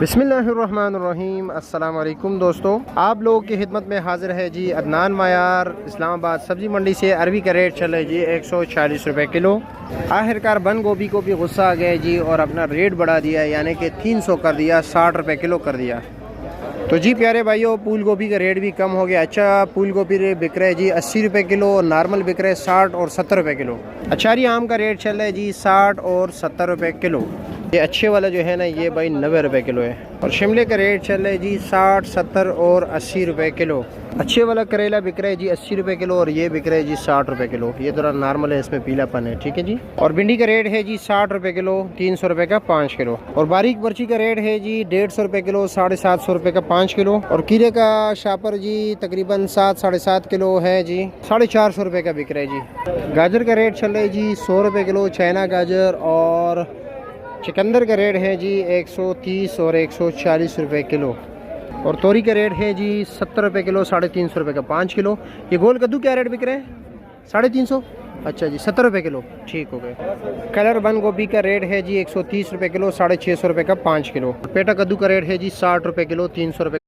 बिस्मिल्लाहिर्रहमानिर्रहीम। अस्सलाम वालेकुम दोस्तों, आप लोगों की खिदमत में हाजिर है जी अदनान मायार इस्लामाबाद सब्ज़ी मंडी से। अरबी का रेट चल रहा है जी 140 रुपये किलो। आखिरकार बंद गोभी को भी गुस्सा आ गया है जी और अपना रेट बढ़ा दिया, यानी कि 300 कर दिया, 60 रुपये किलो कर दिया। तो जी प्यारे भाइयों, फूल गोभी का रेट भी कम हो गया। अच्छा फूल गोभी बिक रहा है जी 80 रुपये किलो और नॉर्मल बिक रहा है 60 और 70 रुपये किलो। अचारी आम का रेट चल रहा है जी 60 और 70 रुपये किलो। ये अच्छे वाला जो है ना, ये भाई 90 रुपये किलो है। और शिमले का रेट चल रहा है जी 60, 70 और 80 रुपये किलो। अच्छे वाला करेला बिक रहा है जी 80 रुपये किलो और ये बिक रहा है जी 60 रुपये किलो। ये थोड़ा नॉर्मल है, इसमें पीलापन है, ठीक है जी। और भिंडी का रेट है जी 60 रुपये किलो, 300 रुपये का 5 किलो। और बारीक मिर्ची का रेट है जी 150 रुपये किलो, 750 रुपये का 5 किलो। और खीरे का शापर जी तकरीबन 7, 7.5 किलो है जी, 450 रुपये का बिक रहा है जी। गाजर का रेट चल रहा है जी 100 रुपये किलो, चाइना गाजर। और चुकंदर का रेट है जी 130 और 140 रुपये किलो। और तोरी का रेट है जी 70 रुपये किलो, 350 रुपये का 5 किलो। ये गोल कद्दू क्या रेट बिक रहे हैं? 350। अच्छा जी, 70 रुपये किलो, ठीक हो गए। कलर बंद गोभी का रेट है जी 130 रुपये किलो, 650 रुपये का 5 किलो। पेटा कद्दू का रेट है जी 60 रुपये किलो, 300 रुपये